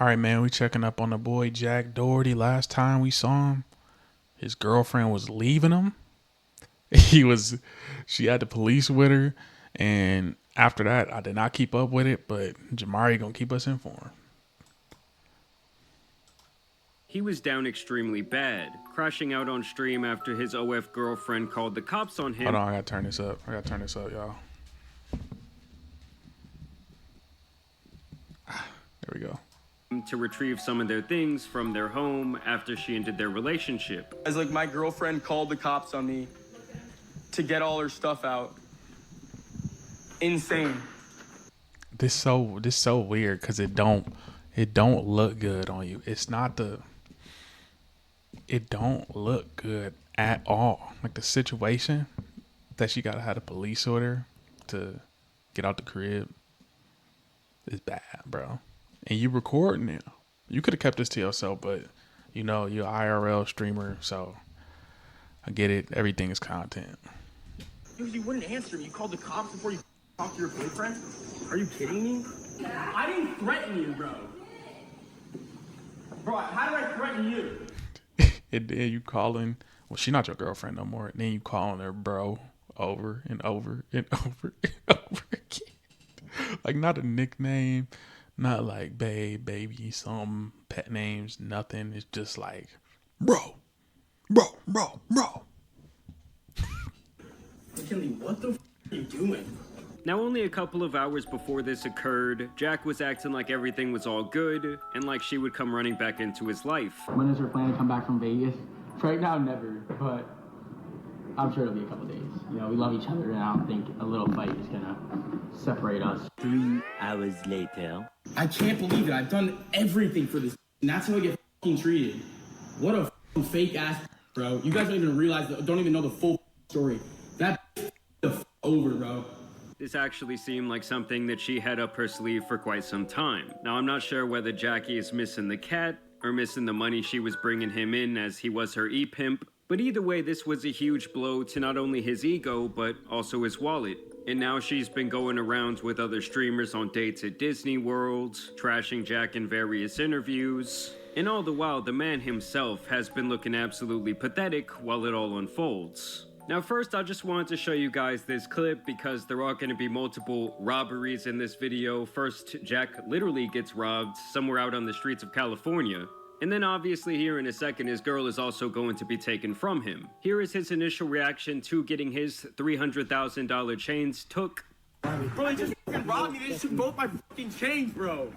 All right, man, we checking up on the boy Jack Doherty. Last time we saw him, his girlfriend was leaving him. She had the police with her, and after that, I did not keep up with it. But Jamari gonna keep us informed. He was down extremely bad, crashing out on stream after his OF girlfriend called the cops on him. Hold on, I gotta turn this up. Y'all. There we go. To retrieve some of their things from their home after she ended their relationship. As like my girlfriend called the cops on me to get all her stuff out. Insane. This so weird because it don't look good on you. It don't look good at all. Like the situation that she gotta have the police order to get out the crib is bad, bro. And you recording it. You could have kept this to yourself, but you know, you're an IRL streamer, so I get it. Everything is content. Dude, you wouldn't answer me. You called the cops before you talked to your boyfriend? Are you kidding me? I didn't threaten you, bro. Bro, how did I threaten you? And then you calling, well, she not your girlfriend no more. And then you calling her bro over and over and over and over again. Like not a nickname, not like babe, baby, some pet names, nothing. It's just like, bro. McKinley, what the are you doing? Now, only a couple of hours before this occurred, Jack was acting like everything was all good and like she would come running back into his life. When is her plan to come back from Vegas? Right now, never, but I'm sure it'll be a couple days. You know, we love each other, and I don't think a little fight is gonna separate us. 3 hours later. I can't believe it. I've done everything for this, and that's how I get fucking treated. What a fake ass, bro. You guys don't even realize, don't even know the full story. That the over, bro. This actually seemed like something that she had up her sleeve for quite some time. Now, I'm not sure whether Jackie is missing the cat or missing the money she was bringing him in as he was her e-pimp, but either way, this was a huge blow to not only his ego, but also his wallet. And now she's been going around with other streamers on dates at Disney World, trashing Jack in various interviews, and all the while, the man himself has been looking absolutely pathetic while it all unfolds. Now first, I just wanted to show you guys this clip because there are going to be multiple robberies in this video. First, Jack literally gets robbed somewhere out on the streets of California. And then obviously here in a second, his girl is also going to be taken from him. Here is his initial reaction to getting his $300,000 chains took. Bro, he just fucking robbed me. They took both my fucking chains, bro.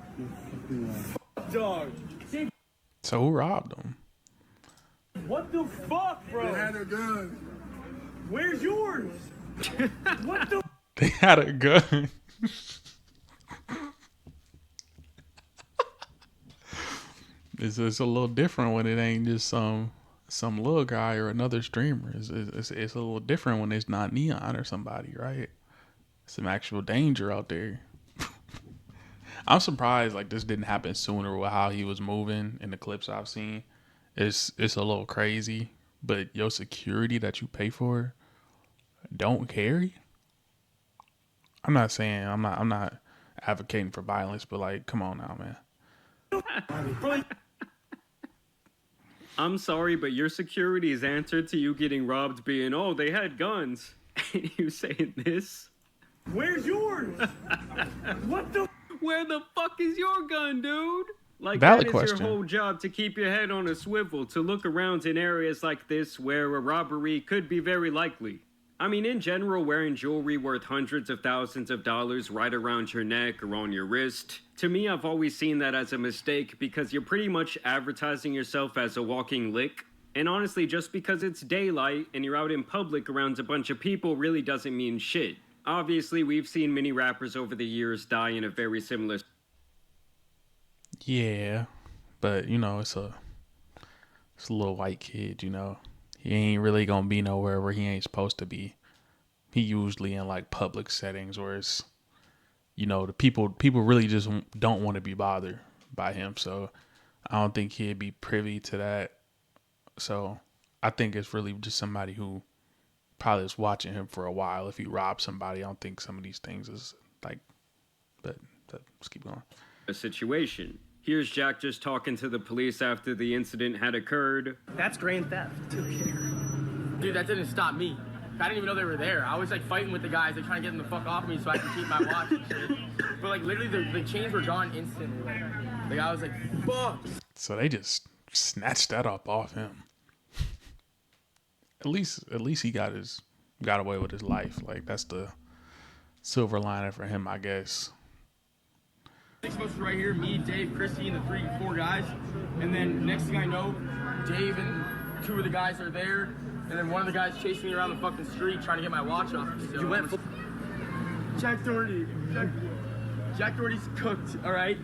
Dog. So who robbed him? What the fuck, bro? They had a gun. Where's yours? What the? They had a gun. It's a little different when it ain't just some little guy or another streamer. It's a little different when it's not Neon or somebody, right? Some actual danger out there. I'm surprised like this didn't happen sooner with how he was moving in the clips I've seen. It's a little crazy, but your security that you pay for don't carry. I'm not saying I'm not advocating for violence, but like, come on now, man. I'm sorry, but your security's answer to you getting robbed being, oh, they had guns. And you saying this? Where's yours? What the? Where the fuck is your gun, dude? Like, Valid that is question. your whole job, to keep your head on a swivel, to look around in areas like this where a robbery could be very likely. I mean, in general, wearing jewelry worth hundreds of thousands of dollars right around your neck or on your wrist, to me, I've always seen that as a mistake because you're pretty much advertising yourself as a walking lick. And honestly, just because it's daylight and you're out in public around a bunch of people really doesn't mean shit. Obviously, we've seen many rappers over the years die in a very similar... Yeah, but you know, it's a little white kid, you know. He ain't really gonna be nowhere where he ain't supposed to be. He usually in like public settings where it's, you know, the people really just don't want to be bothered by him. So I don't think he'd be privy to that. So I think it's really just somebody who probably is watching him for a while. If he robs somebody, I don't think some of these things is like, but let's keep going. A situation. Here's Jack just talking to the police after the incident had occurred. That's grand theft. Dude, that didn't stop me. I didn't even know they were there. I was like fighting with the guys, like trying to get them the fuck off me so I can keep my watch and shit. But like literally the chains were gone instantly. Like I was like, fuck. So they just snatched that up off him. At least he got away with his life. Like that's the silver lining for him, I guess. Six of us right here, me, Dave, Christy, and the 4 guys. And then next thing I know, Dave and 2 of the guys are there. And then one of the guys chasing me around the fucking street trying to get my watch off me. So You went Jack Doherty. Jack Doherty's cooked, all right?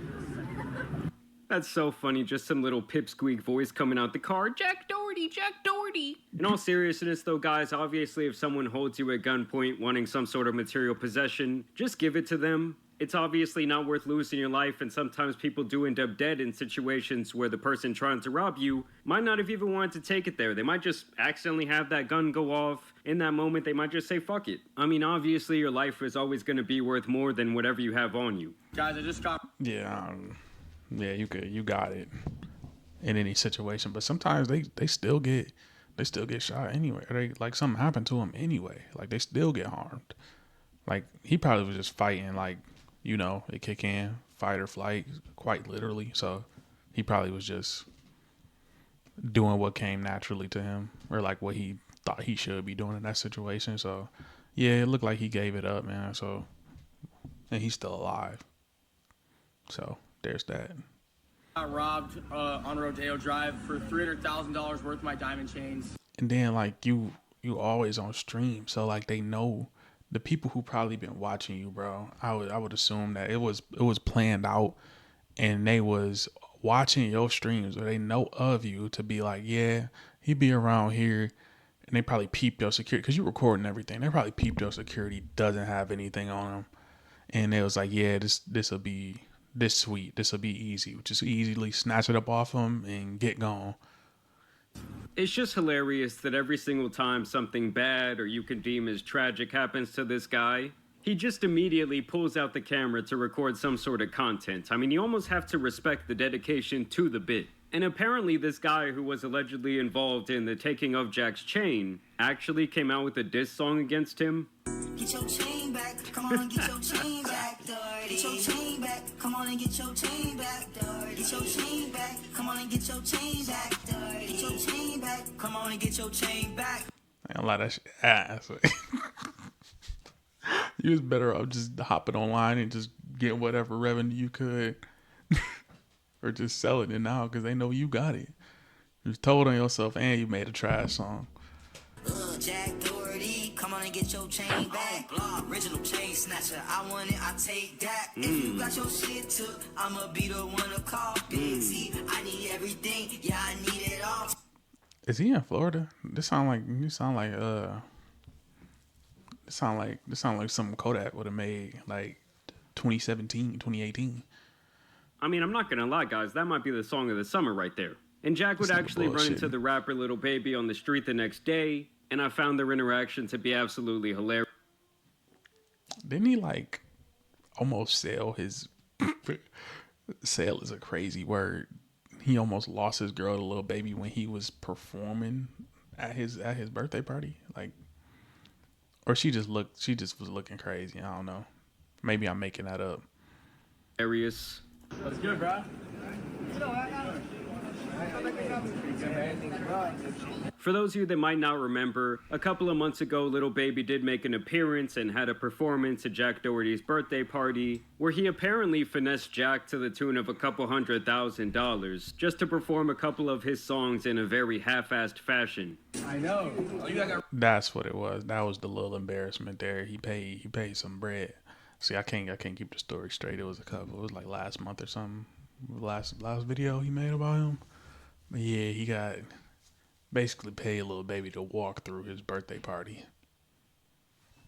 That's so funny, just some little pipsqueak voice coming out the car. Jack Doherty, Jack Doherty. In all seriousness though, guys, obviously if someone holds you at gunpoint wanting some sort of material possession, just give it to them. It's obviously not worth losing your life, and sometimes people do end up dead in situations where the person trying to rob you might not have even wanted to take it there. They might just accidentally have that gun go off. In that moment, they might just say, fuck it. I mean, obviously your life is always going to be worth more than whatever you have on you. Guys, I just got... Yeah, you got it in any situation, but sometimes they still get shot anyway. They like something happened to them anyway. Like they still get harmed. Like he probably was just fighting, like, you know, it kick in, fight or flight, quite literally. So he probably was just doing what came naturally to him, or like what he thought he should be doing in that situation. So yeah, it looked like he gave it up, man. So, and he's still alive. So there's that. I got robbed on Rodeo Drive for $300,000 worth of my diamond chains. And then like you always on stream, so like they know the people who probably been watching you, bro. I would assume that it was planned out, and they was watching your streams, or they know of you to be like, yeah, he be around here, and they probably peeped your security because you recording everything. They probably peeped your security doesn't have anything on him, and they was like, yeah, this'll be this sweet, this'll be easy, just easily snatch it up off him and get gone. It's just hilarious that every single time something bad or you can deem as tragic happens to this guy, he just immediately pulls out the camera to record some sort of content. I mean, you almost have to respect the dedication to the bit. And apparently this guy who was allegedly involved in the taking of Jack's chain actually came out with a diss song against him. Get your chain back, come on and get your chain back, Doherty. Get your chain back, come on and get your chain back, Doherty. Get your chain back, come on and get your chain back, Doherty. Get your chain back, come on and get your chain back. I ain't gonna lie, that shit ass. You was better off just hopping online and just getting whatever revenue you could. Or just selling it now because they know you got it. You told on yourself and you made a trash song. Jack Doherty, come on and get your chain back. Original chain snatcher, I want it, I take that. If you got your shit took, I'ma be the one to call. Big T, I need everything, yeah, I need it all. Is he in Florida? This sound like something Kodak would have made like 2017, 2018. I mean, I'm not gonna lie, guys, that might be the song of the summer right there. And Jack would actually run into the rapper Lil Baby on the street the next day, and I found their interaction to be absolutely hilarious. Didn't he like almost sell his sale is a crazy word. He almost lost his girl to Lil Baby when he was performing at his birthday party. Like, or she just was looking crazy. I don't know. Maybe I'm making that up. Hilarious. What's good, bro? For those of you that might not remember, a couple of months ago, Lil Baby did make an appearance and had a performance at Jack Doherty's birthday party, where he apparently finessed Jack to the tune of a couple $100,000 just to perform a couple of his songs in a very half-assed fashion. I know. Oh, you got... That's what it was. That was the little embarrassment there. He paid some bread. See, I can't keep the story straight. It was like last month or something. Last video he made about him. But yeah, he got basically paid Lil Baby to walk through his birthday party.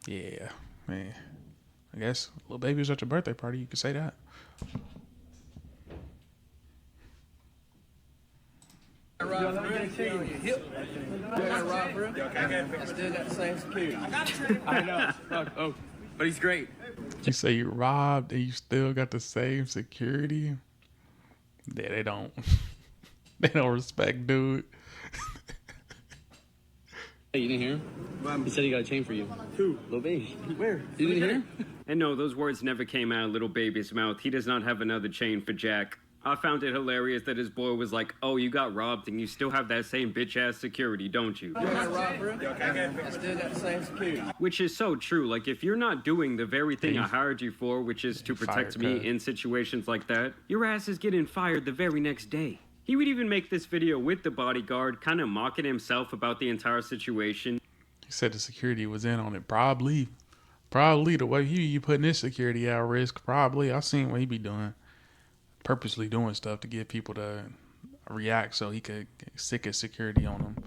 Yeah, man. I guess Lil Baby was at your birthday party. You could say that. Rob, I still got the same security. I know. Fuck. Oh, but he's great. You say you robbed and you still got the same security? Yeah, they don't. They don't respect dude. Hey, you didn't hear him? He said he got a chain for you. Who? Lil Baby. Where? You didn't hear? And no, those words never came out of Little Baby's mouth. He does not have another chain for Jack. I found it hilarious that his boy was like, oh, you got robbed and you still have that same bitch-ass security, don't you? You got robbed, bro? I still got the same security. Which is so true. Like, if you're not doing the very thing I hired you for, which is to protect me in situations like that, your ass is getting fired the very next day. He would even make this video with the bodyguard, kind of mocking himself about the entire situation. He said the security was in on it. Probably the way you putting his security at risk. Probably. I seen what he be doing. Purposely doing stuff to get people to react so he could sick his security on them.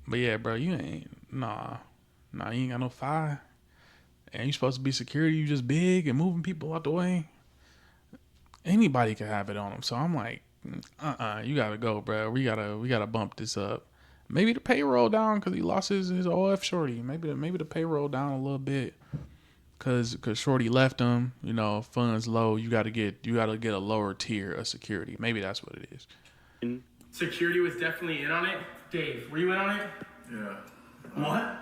But yeah, bro, you ain't, nah, you ain't got no fire. And you supposed to be security, you just big and moving people out the way. Anybody can have it on them. So I'm like, you gotta go, bro. We gotta bump this up. Maybe the payroll down because he lost his OF shorty. Maybe the payroll down a little bit because shorty left him. You know, funds low. You gotta get a lower tier of security. Maybe that's what it is. Security was definitely in on it. Dave, were you in on it? Yeah. What?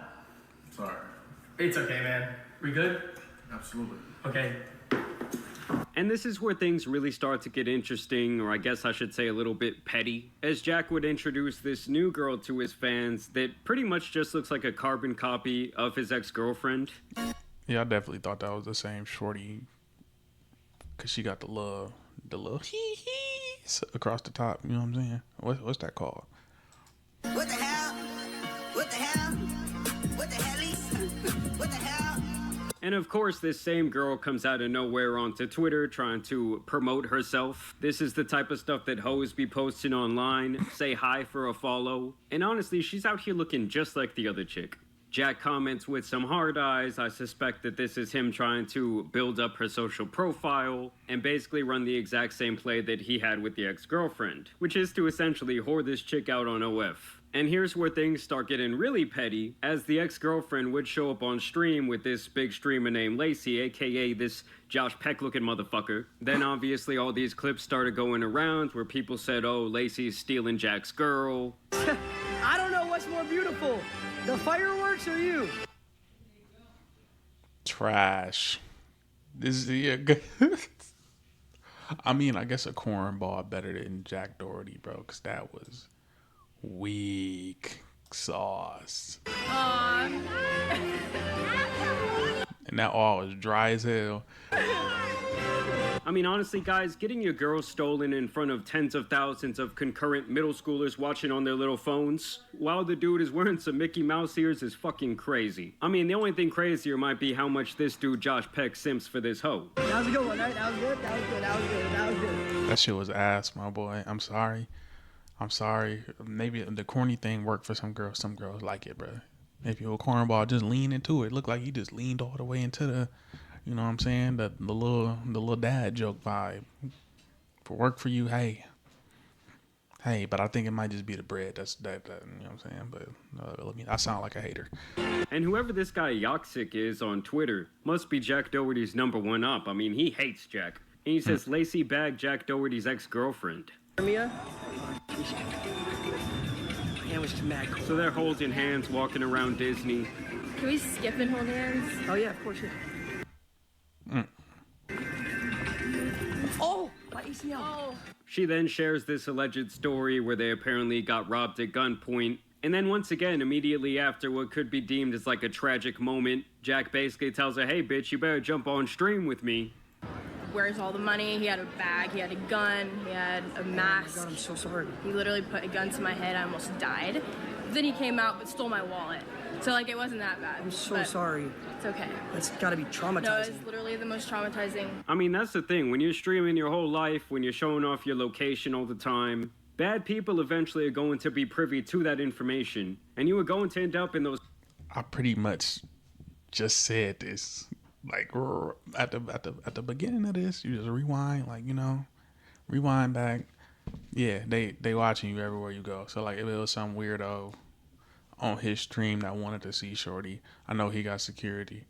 Sorry. It's okay, man. We good? Absolutely. Okay. And this is where things really start to get interesting, or I guess I should say a little bit petty, as Jack would introduce this new girl to his fans that pretty much just looks like a carbon copy of his ex-girlfriend. Yeah, I definitely thought that was the same shorty because she got the little hee-hees across the top. You know what I'm saying? What's that called? What the hell? What the hell? What the hellies? What the hell? And of course, this same girl comes out of nowhere onto Twitter trying to promote herself. This is the type of stuff that hoes be posting online. Say hi for a follow. And honestly, she's out here looking just like the other chick. Jack comments with some hard eyes. I suspect that this is him trying to build up her social profile and basically run the exact same play that he had with the ex-girlfriend, which is to essentially whore this chick out on OF. And here's where things start getting really petty, as the ex-girlfriend would show up on stream with this big streamer named Lacy, aka this Josh Peck-looking motherfucker. Then obviously all these clips started going around where people said, oh, Lacy's stealing Jack's girl. I don't know what's more beautiful, the fireworks or you. Trash. This is good. I mean, I guess a cornball better than Jack Doherty, bro, because that was weak sauce. And that all was dry as hell. I mean, honestly, guys, getting your girl stolen in front of tens of thousands of concurrent middle schoolers watching on their little phones while the dude is wearing some Mickey Mouse ears is fucking crazy. I mean, the only thing crazier might be how much this dude Josh Peck simps for this hoe. That was a good one, right? That was good. That was good. That was good. That was good. That shit was ass, my boy. I'm sorry. Maybe the corny thing worked for some girls. Some girls like it, bro. If you're a cornball, just lean into it. Look like you just leaned all the way into the, you know what I'm saying? The little dad joke vibe. For work for you, hey. But I think it might just be the bread. That you know what I'm saying? But I sound like a hater. And whoever this guy Yoxic is on Twitter must be Jack Doherty's #1 up. I mean, he hates Jack. And he says Lacy bagged Jack Doherty's ex-girlfriend. Mia? Yeah, was mad cool. So they're holding hands, walking around Disney. Can we skip and hold hands? Oh yeah, of course. Yeah. Oh, my ACL. Oh. She then shares this alleged story where they apparently got robbed at gunpoint. And then once again, immediately after what could be deemed as like a tragic moment, Jack basically tells her, hey bitch, you better jump on stream with me. Where's all the money? He had a bag, he had a gun, he had a mask. Oh God, I'm so sorry. He literally put a gun to my head, I almost died. Then he came out but stole my wallet. So like it wasn't that bad. I'm so sorry. It's okay. That's gotta be traumatizing. No, it's literally the most traumatizing. I mean, that's the thing. When you're streaming your whole life, when you're showing off your location all the time, bad people eventually are going to be privy to that information. And you are going to end up in those... I pretty much just said this. Like at the beginning of this, you just rewind, like, you know, rewind back. Yeah, they watching you everywhere you go. So like if it was some weirdo on his stream that wanted to see Shorty, I know he got security,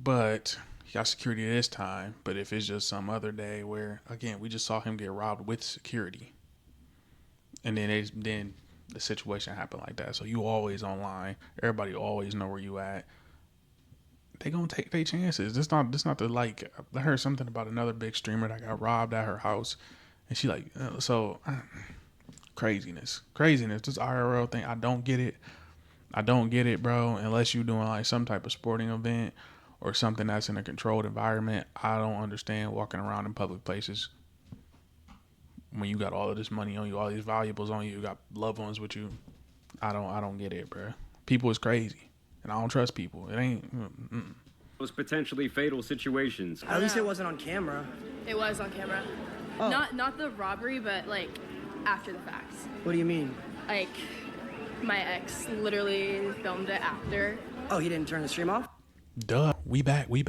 but he got security this time. But if it's just some other day where, again, we just saw him get robbed with security, and then the situation happened like that. So you always online. Everybody always know where you at. They gonna take their chances. This not the like. I heard something about another big streamer that got robbed at her house, and she like craziness. This IRL thing, I don't get it, bro. Unless you doing like some type of sporting event or something that's in a controlled environment, I don't understand walking around in public places when you got all of this money on you, all these valuables on you, you got loved ones with you. I don't get it, bro. People is crazy, and I don't trust people. It ain't. Those potentially fatal situations. At least it wasn't on camera. It was on camera. Oh. Not the robbery, but like after the fact. What do you mean? Like my ex literally filmed it after. Oh, he didn't turn the stream off? Duh. We back. No.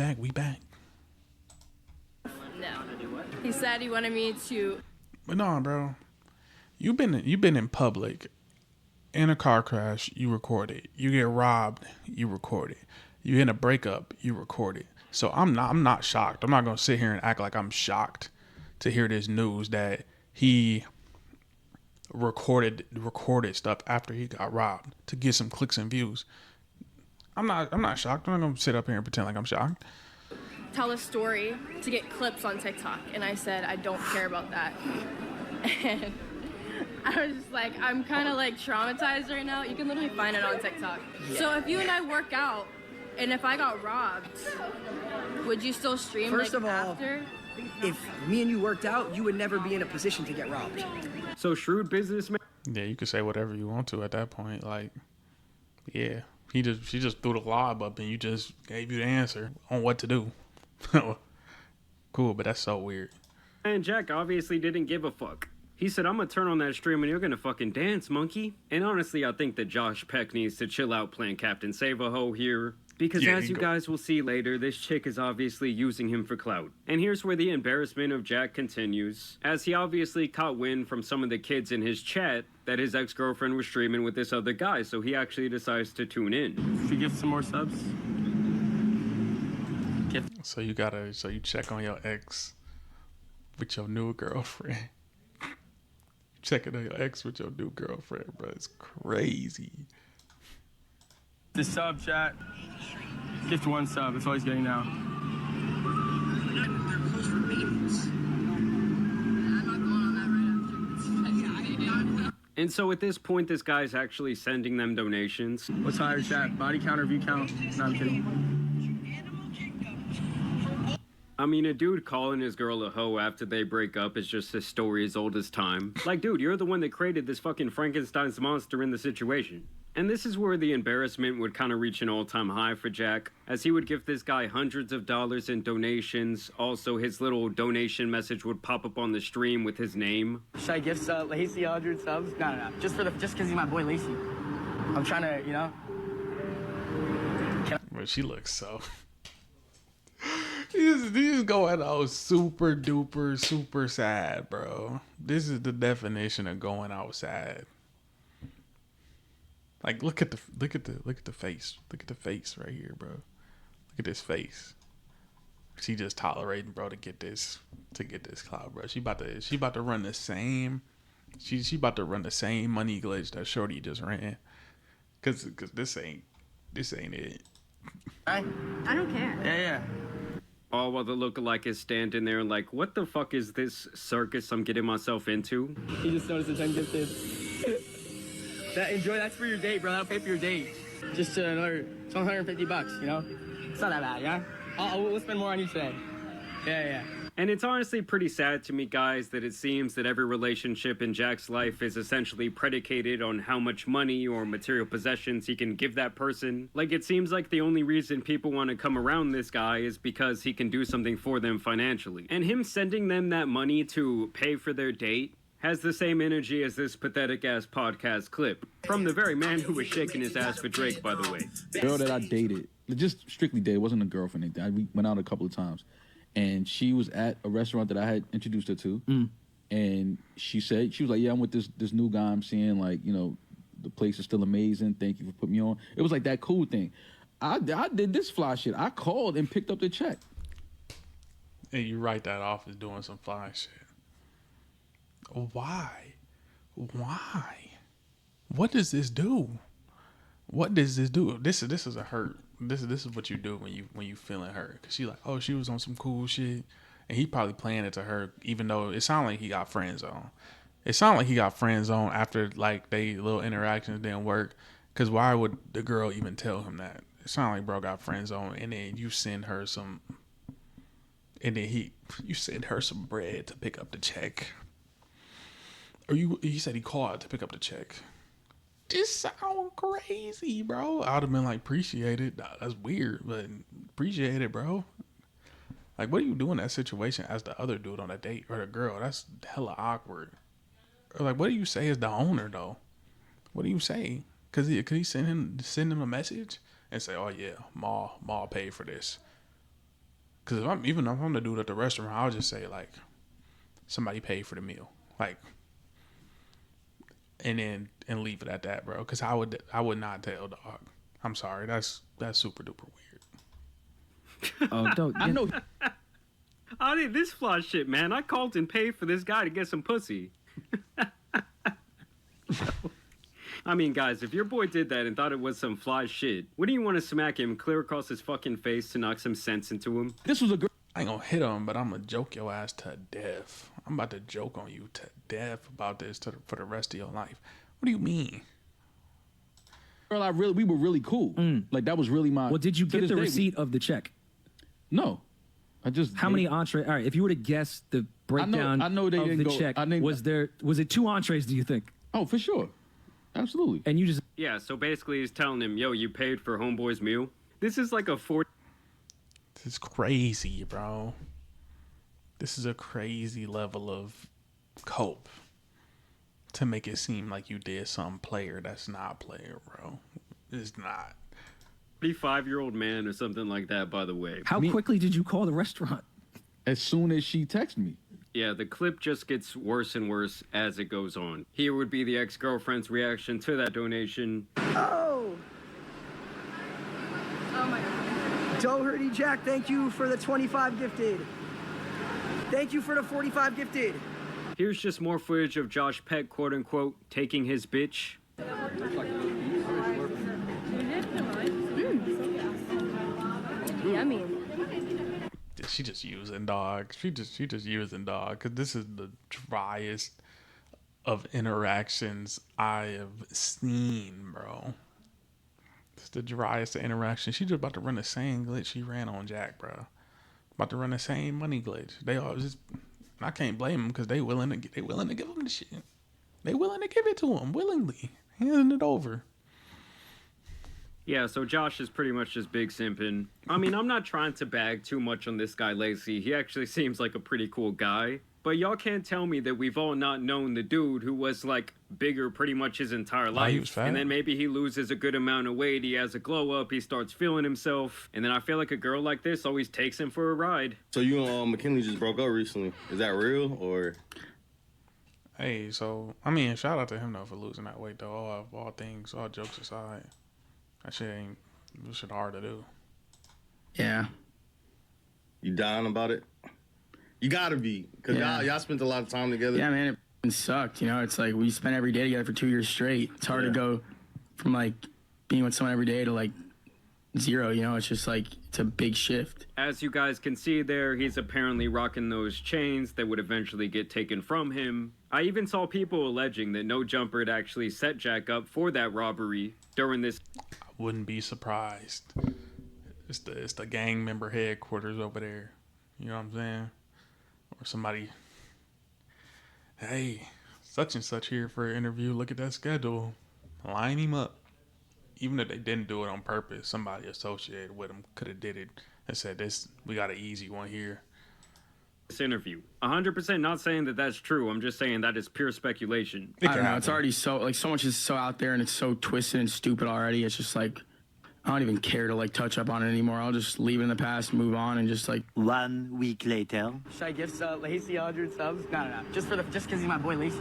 He said he wanted me to. But no, bro. You've been in public, in a car crash, you record it. You get robbed, you record it. You in a breakup, you record it. So I'm not shocked. I'm not gonna sit here and act like I'm shocked to hear this news that he recorded stuff after he got robbed to get some clicks and views. I'm not shocked. I'm not gonna sit up here and pretend like I'm shocked. Tell a story to get clips on TikTok, and I said I don't care about that. And I was just like, I'm kind of like traumatized right now. You can literally find it on TikTok. Yeah. So if you and I work out, and if I got robbed, would you still stream? First like, of all, after? If me and you worked out, you would never be in a position to get robbed. So shrewd businessman. Yeah, you could say whatever you want to at that point. Like, yeah, she just threw the lob up, and you just gave you the answer on what to do. Cool, but that's so weird. And Jack obviously didn't give a fuck. He said, I'm gonna turn on that stream and you're gonna fucking dance, monkey. And honestly, I think that Josh Peck needs to chill out playing Captain Save-A-Ho here. Because as you guys will see later, this chick is obviously using him for clout. And here's where the embarrassment of Jack continues, as he obviously caught wind from some of the kids in his chat that his ex-girlfriend was streaming with this other guy, so he actually decides to tune in. Should we give some more subs? So you check on your ex with your new girlfriend. Checking on your ex with your new girlfriend, bro. It's crazy. The sub chat. Gift 1 sub. That's all he's getting now. And so at this point, this guy's actually sending them donations. What's higher, chat? Body count or view count? No, I'm kidding. I mean, a dude calling his girl a hoe after they break up is just a story as old as time. Like, dude, you're the one that created this fucking Frankenstein's monster in the situation. And this is where the embarrassment would kind of reach an all-time high for Jack, as he would give this guy hundreds of dollars in donations. Also, his little donation message would pop up on the stream with his name. Should I gift Lacy 100 subs? No. Just because he's my boy Lacy. I'm trying to, you know. Well, she looks so. He's going out super duper super sad, bro. This is the definition of going out sad. Like, look at the face. Look at the face right here, bro. Look at this face. She just tolerating, bro, to get this clout, bro. She about to run the same. She about to run the same money glitch that Shorty just ran. Cause this ain't it. I don't care. Yeah. All while the lookalike is standing there like, what the fuck is this circus I'm getting myself into? He just noticed the 10 gifted. That's for your date, bro. That'll pay for your date. Just another $150, you know? It's not that bad, yeah? We'll spend more on you today. Yeah. And it's honestly pretty sad to me, guys, that it seems that every relationship in Jack's life is essentially predicated on how much money or material possessions he can give that person. Like, it seems like the only reason people want to come around this guy is because he can do something for them financially. And him sending them that money to pay for their date has the same energy as this pathetic-ass podcast clip. From the very man who was shaking his ass for Drake, by the way. The girl that I dated, just strictly dated, wasn't a girlfriend. We went out a couple of times. And she was at a restaurant that I had introduced her to. And she was like, yeah, I'm with this new guy I'm seeing, like, you know, the place is still amazing. Thank you for putting me on. It was like that cool thing. I did this fly shit. I called and picked up the check. And you write that off as doing some fly shit. Why? What does this do? What does this do? This is a hurt. This is what you do when you feeling hurt. Cause she like, oh, she was on some cool shit, and he probably playing it to her, even though it sounded like he got friend zone. It sounded like he got friend zone after like they little interactions didn't work. Cause why would the girl even tell him that? It sounded like bro got friend zone, and then you send her some, and then you send her some bread to pick up the check. Or he said he called to pick up the check. This sound crazy, bro. I would have been like, appreciate it. Nah, that's weird, but appreciate it, bro. Like, what do you do in that situation as the other dude on a date or the girl? That's hella awkward. Or like, what do you say as the owner though? What do you say? Could he send him a message and say, oh yeah, Ma paid for this? Because if I'm the dude at the restaurant, I'll just say like, somebody paid for the meal, like. And leave it at that, bro. Because I would not tell, dog. I'm sorry. That's super duper weird. Oh, don't. I know. I did this fly shit, man. I called and paid for this guy to get some pussy. I mean, guys, if your boy did that and thought it was some fly shit, wouldn't you want to smack him clear across his fucking face to knock some sense into him? This was a girl. I ain't gonna hit him, but I'm gonna joke your ass to death. I'm about to joke on you to death about this for the rest of your life. What do you mean? Girl, we were really cool. Like that was really my. Well, did you get the receipt of the check? No, I just. How many entrees? All right, if you were to guess the breakdown I know they of didn't the go, check, was it 2 entrees? Do you think? Oh, for sure, absolutely. And you just. Yeah, so basically he's telling him, yo, you paid for homeboy's meal. This is like a 40. This is crazy, bro. This is a crazy level of cope to make it seem like you did some player that's not player, bro. It's not. 45-year-old man or something like that, by the way. How quickly did you call the restaurant? As soon as she texted me. Yeah, the clip just gets worse and worse as it goes on. Here would be the ex-girlfriend's reaction to that donation. Oh! Oh my god. Doherty Jack, thank you for the 25 gifted. Thank you for the 45 gifted. Here's just more footage of Josh Peck, quote-unquote, taking his bitch. Yummy. She just using dog. She just using dog. Cause this is the driest of interactions I have seen, bro. It's the driest of interactions. She just about to run the same glitch she ran on Jack, bro. About to run the same money glitch. They all just. I can't blame them because they willing to give him the shit. They willing to give it to him willingly, handing it over. Yeah, so Josh is pretty much just big simping. I mean, I'm not trying to bag too much on this guy Lacy. He actually seems like a pretty cool guy. But y'all can't tell me that we've all not known the dude who was like bigger pretty much his entire life. He was fat. And then maybe he loses a good amount of weight, he has a glow up, he starts feeling himself. And then I feel like a girl like this always takes him for a ride. So you and McKinley just broke up recently. Is that real or? Hey, so I mean, shout out to him though for losing that weight though. All jokes aside, that shit hard to do. Yeah. You down about it? You gotta be, cause y'all spent a lot of time together. Yeah, man, it sucked. You know, it's like we spent every day together for 2 years straight. It's hard to go from like being with someone every day to like 0. You know, it's just like it's a big shift. As you guys can see there, he's apparently rocking those chains that would eventually get taken from him. I even saw people alleging that No Jumper had actually set Jack up for that robbery during this. I wouldn't be surprised. It's the gang member headquarters over there. You know what I'm saying? Or somebody, hey, such and such here for an interview. Look at that schedule. Line him up. Even if they didn't do it on purpose, somebody associated with him could have did it and said, "This, we got an easy one here." This interview, 100% not saying that that's true. I'm just saying that is pure speculation. I don't know. It's already so much is so out there and it's so twisted and stupid already. It's just like I don't even care to like touch up on it anymore. I'll just leave it in the past, move on, and just like. 1 week later. Should I gift Lacy 100 subs? No. Just because he's my boy Lacy.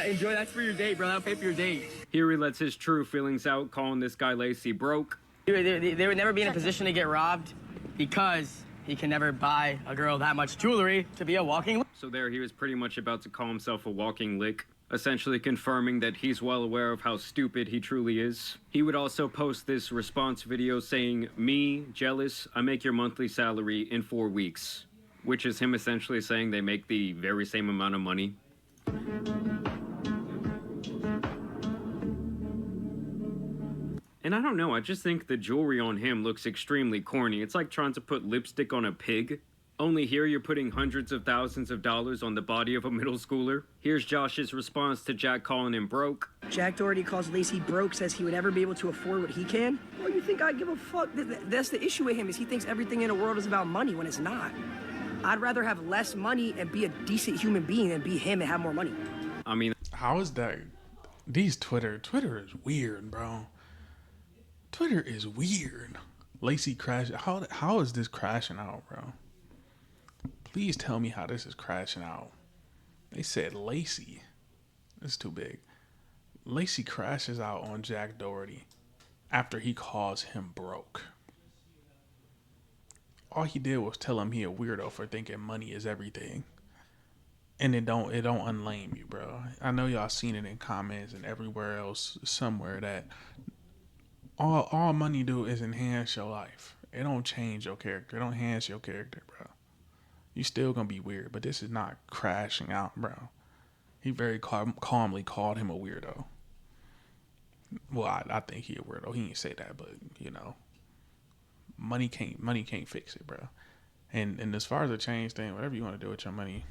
Enjoy. That's for your date, bro. That'll pay for your date. Here he lets his true feelings out, calling this guy Lacy broke. They would never be in a position to get robbed because he can never buy a girl that much jewelry to be a walking. So there he was pretty much about to call himself a walking lick, essentially confirming that he's well aware of how stupid he truly is. He would also post this response video saying, "Me, jealous, I make your monthly salary in 4 weeks," which is him essentially saying they make the very same amount of money. And I don't know, I just think the jewelry on him looks extremely corny. It's like trying to put lipstick on a pig. Only here you're putting hundreds of thousands of dollars on the body of a middle schooler. Here's Josh's response to Jack calling him broke. Jack Doherty calls Lacy broke, says he would never be able to afford what he can. Well, you think I give a fuck? That's the issue with him, is he thinks everything in the world is about money when it's not. I'd rather have less money and be a decent human being than be him and have more money. I mean, how is that? Twitter is weird, bro. Twitter is weird. Lacy crashed. How is this crashing out, bro? Please tell me how this is crashing out. They said Lacy. It's too big. Lacy crashes out on Jack Doherty after he calls him broke. All he did was tell him he a weirdo for thinking money is everything. And it don't unlame you, bro. I know y'all seen it in comments and everywhere else somewhere that all money do is enhance your life. It don't change your character. It don't enhance your character, bro. You still gonna be weird, but this is not crashing out, bro. He very calmly called him a weirdo. Well, I think he a weirdo. He didn't say that, but you know, money can't fix it, bro. And as far as the change thing, whatever you want to do with your money,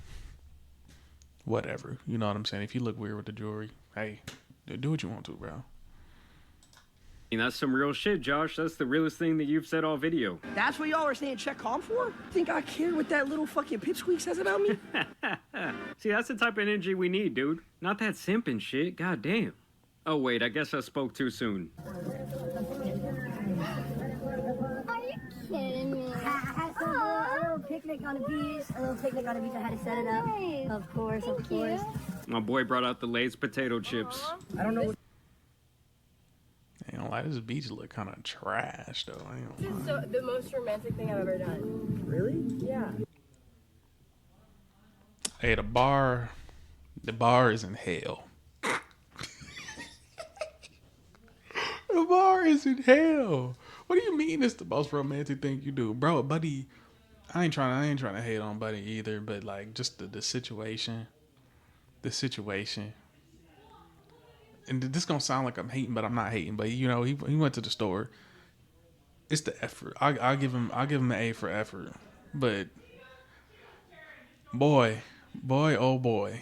whatever. You know what I'm saying? If you look weird with the jewelry, hey, do what you want to, bro. I mean, that's some real shit, Josh. That's the realest thing that you've said all video. That's what y'all are saying check calm for? Think I care what that little fucking pipsqueak says about me? See, that's the type of energy we need, dude. Not that simping shit. God damn. Oh, wait, I guess I spoke too soon. Are you kidding me? A little picnic on a beach. I had to set it up. Nice. Of course. My boy brought out the Lay's potato chips. I don't know what. I ain't gonna lie, this beach look kind of trash, though. This is the most romantic thing I've ever done. Really? Yeah. Hey, the bar is in hell. The bar is in hell. What do you mean it's the most romantic thing you do, bro? Buddy, I ain't trying to hate on Buddy either, but like just the situation. And this gonna sound like I'm hating, but I'm not hating. But you know, he went to the store. It's the effort. I give him an A for effort. But boy, oh boy,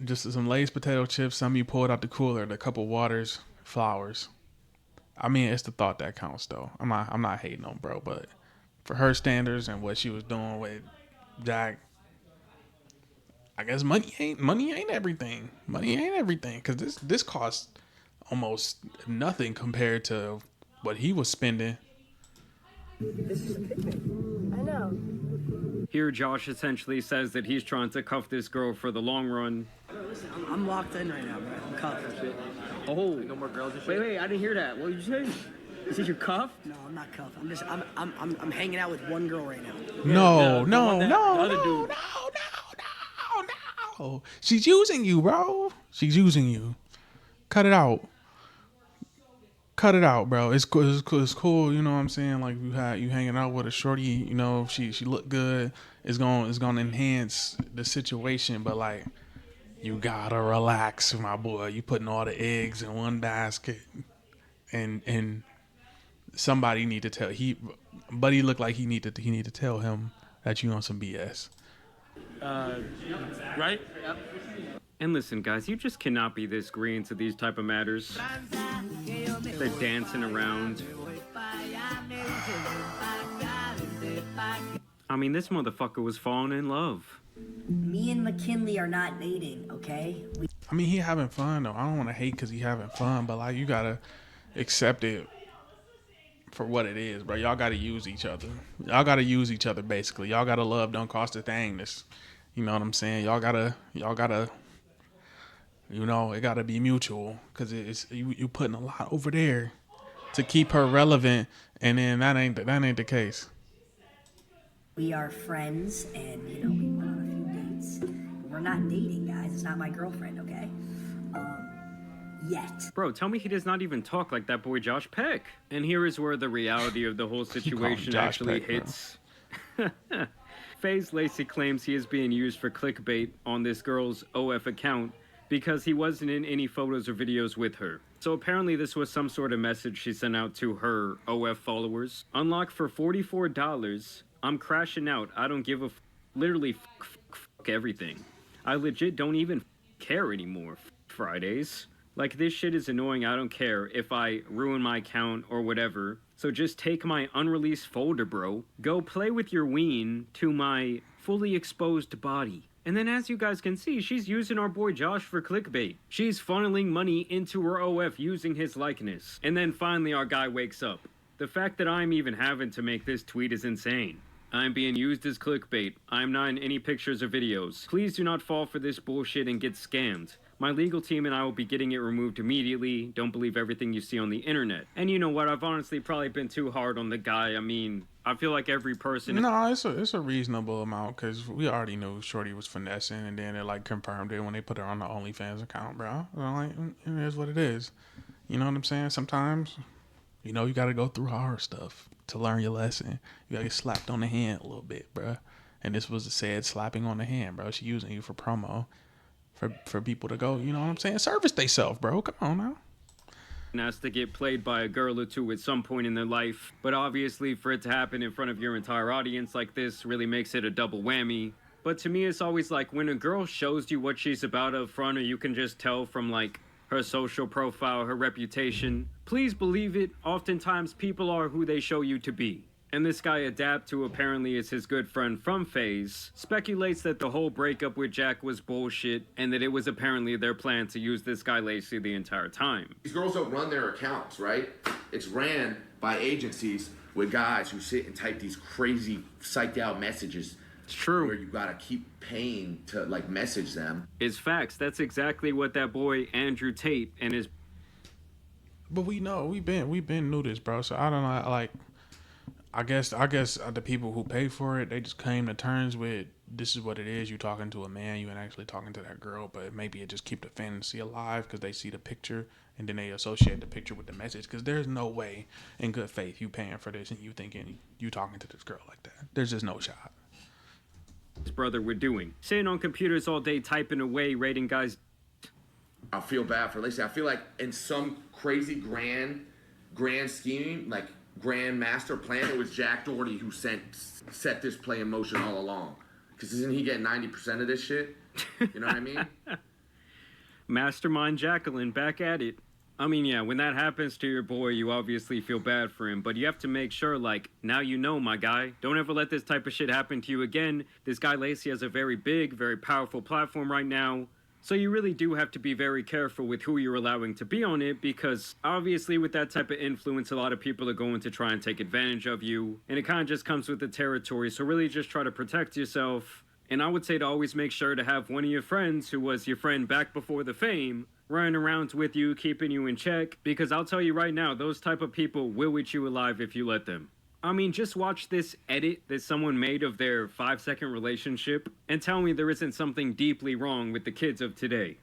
just some Lay's potato chips. Some you pulled out the cooler, a couple waters, flowers. I mean, it's the thought that counts, though. I'm not hating on bro, but for her standards and what she was doing with Jack, I guess money ain't everything. Money ain't everything, because this costs almost nothing compared to what he was spending. This is a picnic. I know. Here, Josh essentially says that he's trying to cuff this girl for the long run. Listen, I'm locked in right now, bro. I'm cuffed. Oh, no more girls. Wait, I didn't hear that. What did you say? Is it your cuff? No, I'm not cuffed. I'm hanging out with one girl right now. No. She's using you, bro. She's using you. Cut it out, bro. It's cool. You know what I'm saying? Like you hanging out with a shorty. You know, she look good. It's gonna enhance the situation. But like, you gotta relax, my boy. You putting all the eggs in one basket, and somebody need to tell Buddy looked like he need to tell him that you on some BS. Right? Yep. And listen, guys, you just cannot be this green to these type of matters. They're dancing around. I mean, this motherfucker was falling in love. Me and McKinley are not dating, okay? I mean, he having fun, though. I don't want to hate because he having fun, but like, you gotta accept it for what it is, bro. Y'all gotta use each other. Basically. Y'all gotta love don't cost a thing. You know what I'm saying? Y'all gotta, you know, it gotta be mutual, because it's you putting a lot over there to keep her relevant, and then that ain't the case. We are friends, and you know, we went on a few dates. We're not dating, guys. It's not my girlfriend, okay? Yet. Bro, tell me he does not even talk like that boy Josh Peck. And here is where the reality of the whole situation actually hits. FaZe Lacy claims he is being used for clickbait on this girl's OF account because he wasn't in any photos or videos with her. So apparently this was some sort of message she sent out to her OF followers. Unlock for $44. I'm crashing out. I don't give a literally fuck everything. I legit don't even care anymore. Fridays. Like, this shit is annoying. I don't care if I ruin my account or whatever. So just take my unreleased folder, bro. Go play with your ween to my fully exposed body. And then as you guys can see, she's using our boy Josh for clickbait. She's funneling money into her OF using his likeness. And then finally our guy wakes up. The fact that I'm even having to make this tweet is insane. I'm being used as clickbait. I'm not in any pictures or videos. Please do not fall for this bullshit and get scammed. My legal team and I will be getting it removed immediately. Don't believe everything you see on the internet. And you know what? I've honestly probably been too hard on the guy. I mean, I feel like every person... No, it's a reasonable amount because we already knew Shorty was finessing, and then it like confirmed it when they put her on the OnlyFans account, bro. Like, it is what it is. You know what I'm saying? Sometimes, you know, you got to go through hard stuff to learn your lesson. You got to get slapped on the hand a little bit, bro. And this was a said slapping on the hand, bro. She using you for promo. For people to go, you know what I'm saying? Service they self, bro. Come on now. Has to get played by a girl or two at some point in their life. But obviously for it to happen in front of your entire audience like this really makes it a double whammy. But to me, it's always like when a girl shows you what she's about up front, or you can just tell from like her social profile, her reputation. Please believe it. Oftentimes people are who they show you to be. And this guy Adapt, who apparently is his good friend from FaZe, speculates that the whole breakup with Jack was bullshit and that it was apparently their plan to use this guy Lacy the entire time. These girls don't run their accounts, right? It's ran by agencies with guys who sit and type these crazy psyched out messages. It's true. Where you gotta keep paying to like message them. It's facts. That's exactly what that boy Andrew Tate and his... But we know, we've been knew this, bro. So I don't know, like... I guess the people who pay for it, they just came to terms with this is what it is. You talking to a man, you ain't actually talking to that girl, but maybe it just keep the fantasy alive because they see the picture and then they associate the picture with the message. Because there's no way, in good faith, you paying for this and you thinking you talking to this girl like that. There's just no shot. His brother were doing, sitting on computers all day, typing away, rating guys. I feel bad for Lacy. I feel like in some crazy grand scheme, like. Grand master plan, it was Jack Doherty who set this play in motion all along. Because isn't he getting 90% of this shit? You know what I mean? Mastermind Jacqueline back at it. I mean, yeah, when that happens to your boy, you obviously feel bad for him. But you have to make sure, like, now you know, my guy. Don't ever let this type of shit happen to you again. This guy Lacy has a very big, very powerful platform right now. So you really do have to be very careful with who you're allowing to be on it, because obviously with that type of influence, a lot of people are going to try and take advantage of you, and it kind of just comes with the territory. So really just try to protect yourself. And I would say to always make sure to have one of your friends who was your friend back before the fame running around with you, keeping you in check, because I'll tell you right now, those type of people will eat you alive if you let them. I mean, just watch this edit that someone made of their 5-second relationship and tell me there isn't something deeply wrong with the kids of today.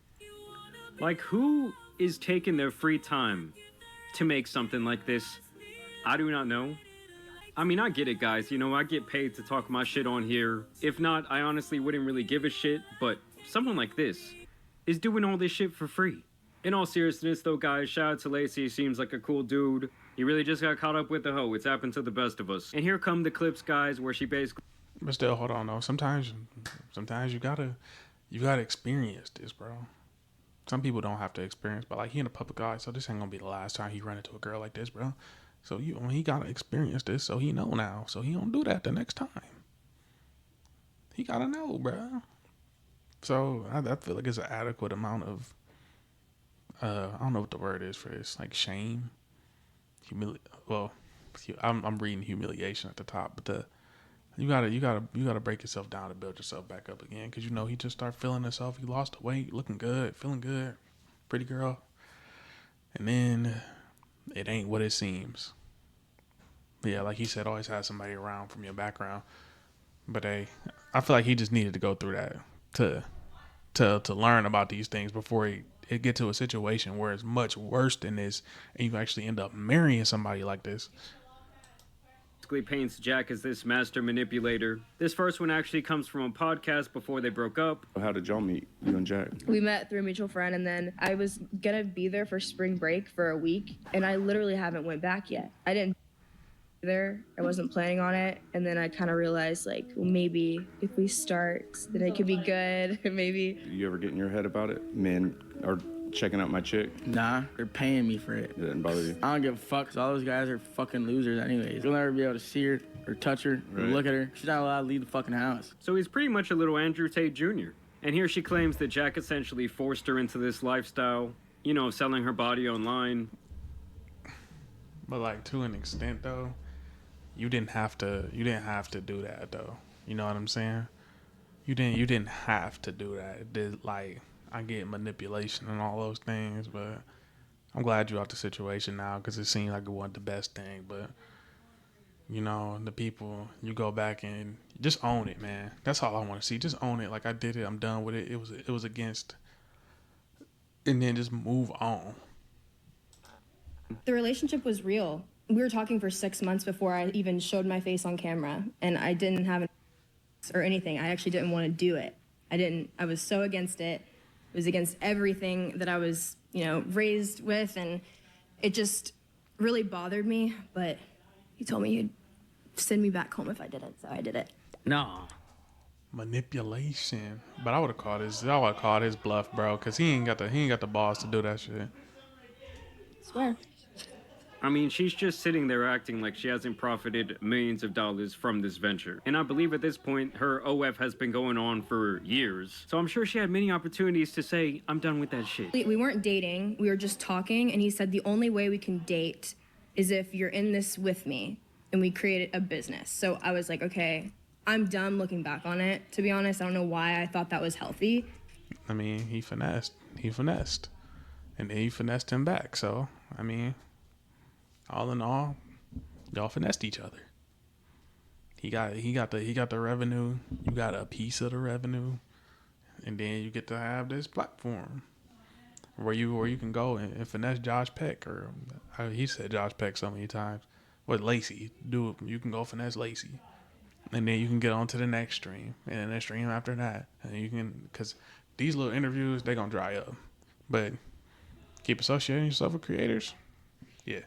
Like, who is taking their free time to make something like this? I do not know. I mean, I get it, guys. You know, I get paid to talk my shit on here. If not, I honestly wouldn't really give a shit, but someone like this is doing all this shit for free. In all seriousness, though, guys, shout out to Lacy. He seems like a cool dude. He really just got caught up with the hoe. It's happened to the best of us. And here come the clips, guys, where she basically... But still, hold on, though. Sometimes you gotta experience this, bro. Some people don't have to experience, but like he in a public eye, so this ain't gonna be the last time he run into a girl like this, bro. So he gotta experience this, so he know now. So he don't do that the next time. He gotta know, bro. So I feel like it's an adequate amount of I don't know what the word is for this, like shame, well, I'm reading humiliation at the top, but you gotta break yourself down to build yourself back up again, because you know he just started feeling himself. He lost the weight, looking good, feeling good, pretty girl, and then it ain't what it seems. But yeah, like he said, always have somebody around from your background. But hey, I feel like he just needed to go through that to learn about these things before it get to a situation where it's much worse than this, and you actually end up marrying somebody like this. Paints Jack as this master manipulator. This first one actually comes from a podcast before they broke up. How did y'all meet, you and Jack? We met through a mutual friend, and then I was gonna be there for spring break for a week, and I literally haven't went back yet. I didn't there. I wasn't planning on it, and then I kind of realized, like, well, maybe if we start, then it could be good. Maybe. You ever get in your head about it? Men are checking out my chick? Nah, they're paying me for it. It didn't bother you? I don't give a fuck, 'cause all those guys are fucking losers anyways. You'll never be able to see her or touch her or look at her. She's not allowed to leave the fucking house. So he's pretty much a little Andrew Tate Jr. And here she claims that Jack essentially forced her into this lifestyle, you know, selling her body online. But like, to an extent though, you didn't have to do that though. You know what I'm saying? You didn't have to do that. It did, like, I get manipulation and all those things, but I'm glad you're out the situation now, because it seemed like it wasn't the best thing. But you know, the people, you go back and just own it, man. That's all I want to see. Just own it. Like, I did it. I'm done with it. It was against, and then just move on. The relationship was real. We were talking for 6 months before I even showed my face on camera, and I didn't have or anything. I actually didn't want to do it. I was so against it. It was against everything that I was, you know, raised with, and it just really bothered me. But he told me he'd send me back home if I didn't, so I did it. No. Manipulation. But I would have called his bluff, bro, because he ain't got the balls to do that shit. Swear. I mean, she's just sitting there acting like she hasn't profited millions of dollars from this venture. And I believe at this point, her OF has been going on for years. So I'm sure she had many opportunities to say, I'm done with that shit. We weren't dating, we were just talking, and he said the only way we can date is if you're in this with me, and we created a business. So I was like, okay, I'm done looking back on it. To be honest, I don't know why I thought that was healthy. I mean, he finessed. And then he finessed him back. So, I mean, all in all, y'all finessed each other. He got the revenue. You got a piece of the revenue, and then you get to have this platform where you can go and finesse Josh Peck, or he said Josh Peck so many times. What, Lacy? You can go finesse Lacy, and then you can get on to the next stream, and the next stream after that, and you can, because these little interviews, they gonna dry up, but keep associating yourself with creators. Yeah.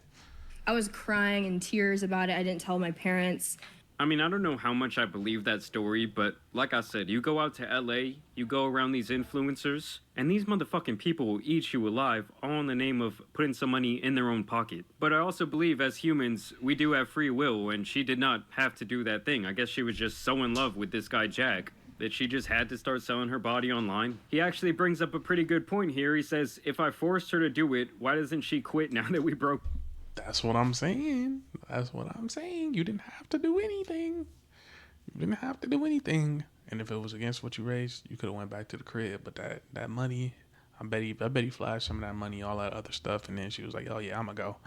I was crying in tears about it. I didn't tell my parents. I mean, I don't know how much I believe that story, but like I said, you go out to LA, you go around these influencers, and these motherfucking people will eat you alive, all in the name of putting some money in their own pocket. But I also believe as humans, we do have free will, and she did not have to do that thing. I guess she was just so in love with this guy, Jack, that she just had to start selling her body online. He actually brings up a pretty good point here. He says, if I forced her to do it, why doesn't she quit now that we broke? That's what I'm saying. You didn't have to do anything. And if it was against what you raised, you could have went back to the crib. But that money, I bet he flashed some of that money, all that other stuff, and then she was like, oh yeah, I'm gonna go.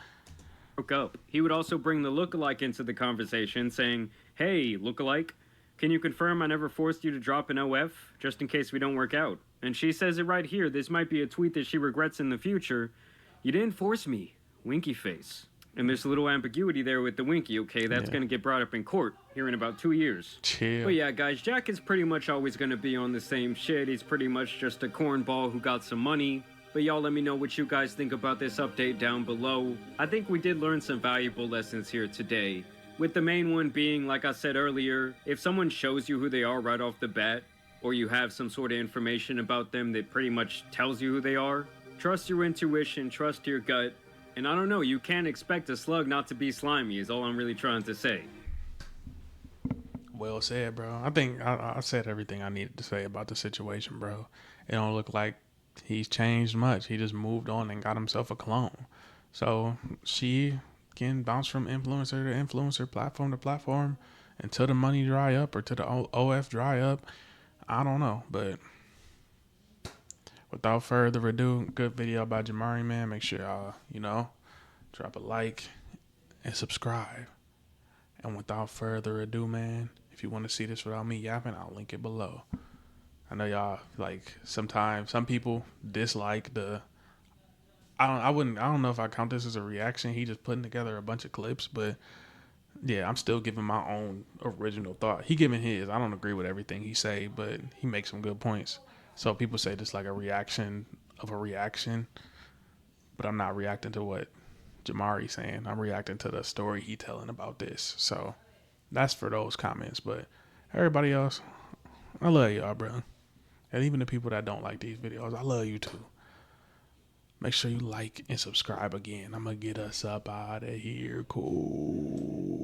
Broke up. He would also bring the lookalike into the conversation, saying, hey, lookalike, can you confirm I never forced you to drop an OF, just in case we don't work out? And she says it right here. This might be a tweet that she regrets in the future. You didn't force me. Winky face. And there's a little ambiguity there with the winky, okay? That's going to get brought up in court here in about 2 years. Chill. But yeah, guys, Jack is pretty much always going to be on the same shit. He's pretty much just a cornball who got some money. But y'all let me know what you guys think about this update down below. I think we did learn some valuable lessons here today. With the main one being, like I said earlier, if someone shows you who they are right off the bat, or you have some sort of information about them that pretty much tells you who they are, trust your intuition, trust your gut. And I don't know, you can't expect a slug not to be slimy is all I'm really trying to say. Well said, bro. I think I said everything I needed to say about the situation, bro. It don't look like he's changed much. He just moved on and got himself a clone. So she can bounce from influencer to influencer, platform to platform, until the money dry up or to the OF dry up. I don't know, but without further ado, good video by Jamari, man. Make sure y'all, drop a like and subscribe. And without further ado, man, If you want to see this without me yapping, I'll link it below. I know y'all like sometimes some people dislike the. I don't know if I count this as a reaction. He just putting together a bunch of clips, but yeah, I'm still giving my own original thought. He giving his. I don't agree with everything he say, but he makes some good points. So people say this like a reaction of a reaction, but I'm not reacting to what Jamari's saying. I'm reacting to the story he telling about this. So that's for those comments. But everybody else, I love y'all, bro. And even the people that don't like these videos, I love you too. Make sure you like and subscribe again. I'm going to get us up out of here. Cool.